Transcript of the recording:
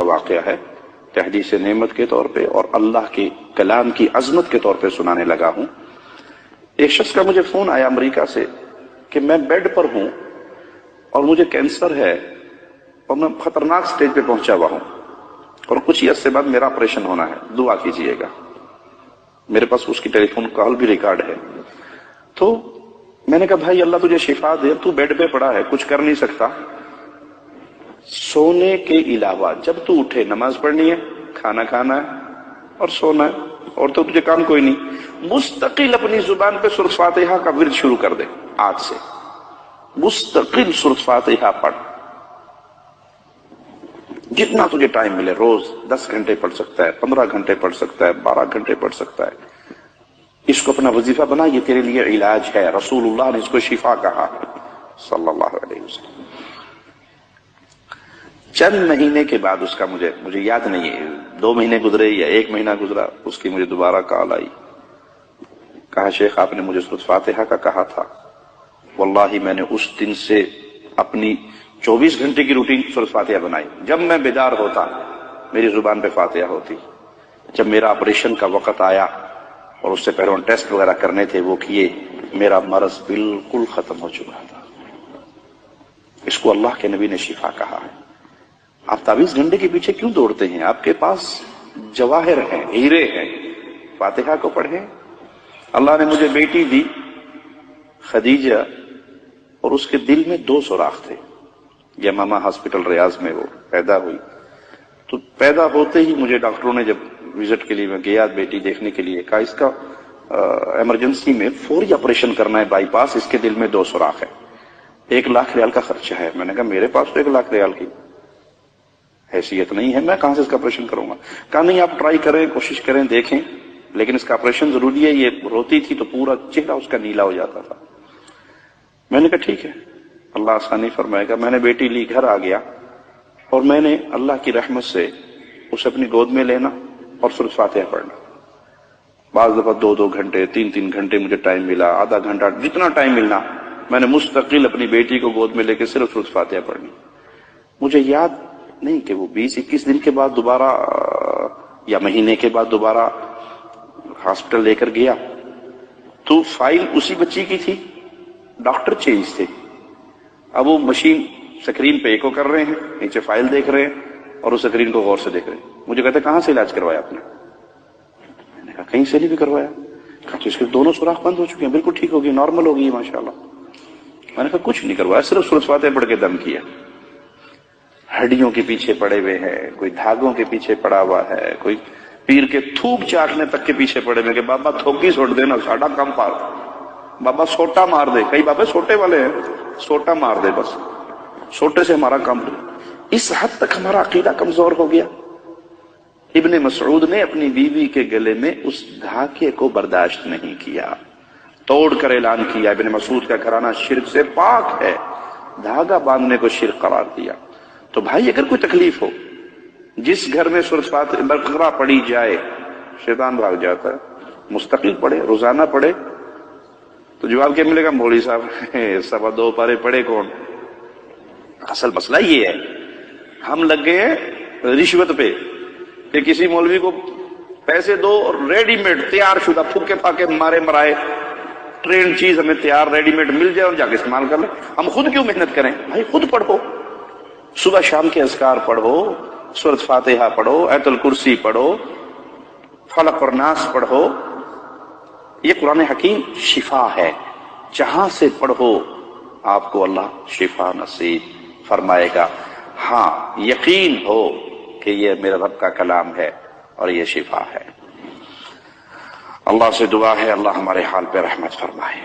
واقعہ ہے، تحدیث نعمت کے طور پہ اور اللہ کے کلام کی عظمت کے طور پہ سنانے لگا ہوں۔ ایک شخص کا مجھے فون آیا امریکہ سے کہ میں بیڈ پر ہوں اور مجھے کینسر ہے اور میں خطرناک سٹیج پہ پہنچا ہوا ہوں اور کچھ ہی عرصے بعد میرا آپریشن ہونا ہے، دعا کیجئے گا۔ میرے پاس اس کی ٹیلی فون کال بھی ریکارڈ ہے۔ تو میں نے کہا بھائی اللہ تجھے شفا دے، تو بیڈ پہ پڑا ہے، کچھ کر نہیں سکتا، سونے کے علاوہ جب تو اٹھے نماز پڑھنی ہے، کھانا کھانا ہے اور سونا ہے، اور تو تجھے کام کوئی نہیں، مستقل اپنی زبان پہ سورۃ فاتحہ کا ورد شروع کر دے آج سے، مستقل سورۃ فاتحہ پڑھ، جتنا تجھے ٹائم ملے، روز 10 گھنٹے پڑھ سکتا ہے، 15 گھنٹے پڑھ سکتا ہے، 12 گھنٹے پڑھ سکتا ہے، اس کو اپنا وظیفہ بنا، یہ تیرے لیے علاج ہے۔ رسول اللہ نے اس کو شفا کہا صلی اللہ علیہ وسلم۔ چند مہینے کے بعد اس کا مجھے یاد نہیں ہے 2 مہینے گزرے یا 1 مہینہ گزرا، اس کی مجھے دوبارہ کال آئی، کہا شیخ آپ نے مجھے سورۃ فاتحہ کا کہا تھا، واللہ میں نے اس دن سے اپنی 24 گھنٹے کی روٹین سورۃ فاتحہ بنائی، جب میں بیدار ہوتا میری زبان پہ فاتحہ ہوتی، جب میرا آپریشن کا وقت آیا اور اس سے پہلے ٹیسٹ وغیرہ کرنے تھے وہ کیے، میرا مرض بالکل ختم ہو چکا تھا۔ اس کو اللہ کے نبی نے شفا کہا ہے۔ آپ 24 گھنٹے کے پیچھے کیوں دوڑتے ہیں؟ آپ کے پاس جواہر ہیں، ہیرے ہیں، فاتحہ کو پڑھیں۔ اللہ نے مجھے بیٹی دی خدیجہ، اور اس کے دل میں 2 سوراخ تھے، یمامہ ہاسپٹل ریاض میں وہ پیدا ہوئی، تو پیدا ہوتے ہی مجھے ڈاکٹروں نے جب وزٹ کے لیے میں گیا بیٹی دیکھنے کے لیے، کہا اس کا ایمرجنسی میں فوری آپریشن کرنا ہے، بائی پاس، اس کے دل میں 2 سوراخ ہے، 1 لاکھ ریال کا خرچہ ہے۔ میں نے کہا میرے پاس تو 1 لاکھ ریال کی حیثیت نہیں ہے، میں کہاں سے اس کا آپریشن کروں گا؟ کہا نہیں آپ ٹرائی کریں، کوشش کریں، دیکھیں، لیکن اس کا آپریشن ضروری ہے۔ یہ روتی تھی تو پورا چہرہ اس کا نیلا ہو جاتا تھا۔ میں نے کہا ٹھیک ہے، اللہ آسانی فرمائے گا۔ میں نے بیٹی لی، گھر آ گیا، اور میں نے اللہ کی رحمت سے اسے اپنی گود میں لینا اور سورۃ فاتحہ پڑھنا۔ بعض دفعہ 2 گھنٹے، 3 گھنٹے مجھے ٹائم ملا، آدھا گھنٹہ، جتنا ٹائم ملنا، میں نے مستقل اپنی بیٹی کو گود میں لے کے صرف سورۃ فاتحہ پڑھنی۔ مجھے یاد نہیں کہ وہ 20-21 دن کے بعد دوبارہ یا مہینے کے بعد دوبارہ ہاسپٹل لے کر گیا تو فائل اسی بچی کی تھی، ڈاکٹر چینج تھے۔ اب وہ مشین سکرین پہ ایکو کر رہے ہیں، نیچے فائل دیکھ رہے ہیں اور اس سکرین کو غور سے دیکھ رہے ہیں۔ مجھے کہتے کہاں سے علاج کروایا آپ نے؟ میں نے کہا کہیں سے نہیں بھی کروایا۔ کہا تو اس کے دونوں سوراخ بند ہو چکے ہیں، بالکل ٹھیک ہوگی، نارمل ہوگی ماشاءاللہ۔ میں نے کہا کچھ نہیں کروایا، صرف سورۃ فاتحہ پڑھ کے دم کیا۔ ہڈیوں کے پیچھے پڑے ہوئے ہیں، کوئی دھاگوں کے پیچھے پڑا ہوا ہے، کوئی پیر کے تھوک چاٹنے تک کے پیچھے پڑے ہوئے کہ بابا تھوکی چھوڑ دینا، ساڈا کام پار، بابا سوٹا مار دے، کئی بابے سوٹے والے ہیں، سوٹا مار دے، بس سوٹے سے ہمارا کام۔ اس حد تک ہمارا عقیدہ کمزور ہو گیا۔ ابن مسعود نے اپنی بیوی کے گلے میں اس دھاگے کو برداشت نہیں کیا، توڑ کر اعلان کیا ابن مسعود کا گھرانہ شرک سے پاک ہے، دھاگا باندھنے کو شرک قرار دیا۔ تو بھائی اگر کوئی تکلیف ہو، جس گھر میں سورۃ فاتحہ بقرہ پڑھی جائے شیطان بھاگ جاتا ہے، مستقل پڑھے، روزانہ پڑھے، تو جواب کیا ملے گا؟ مولوی صاحب 2.25 پارے پڑھے کون؟ اصل مسئلہ یہ ہے، ہم لگ گئے ہیں رشوت پہ کہ کسی مولوی کو پیسے دو اور ریڈی میڈ تیار شدہ پھوکے پھاکے مارے مرائے ٹرینڈ چیز ہمیں تیار ریڈی میڈ مل جائے اور جا کے استعمال کر لیں۔ ہم خود کیوں محنت کریں؟ بھائی خود پڑھو، صبح شام کے اذکار پڑھو، سورۃ فاتحہ پڑھو، آیت الکرسی پڑھو، فلق اور ناس پڑھو۔ یہ قرآن حکیم شفا ہے، جہاں سے پڑھو آپ کو اللہ شفا نصیب فرمائے گا۔ ہاں یقین ہو کہ یہ میرے رب کا کلام ہے اور یہ شفا ہے۔ اللہ سے دعا ہے اللہ ہمارے حال پہ رحمت فرمائے۔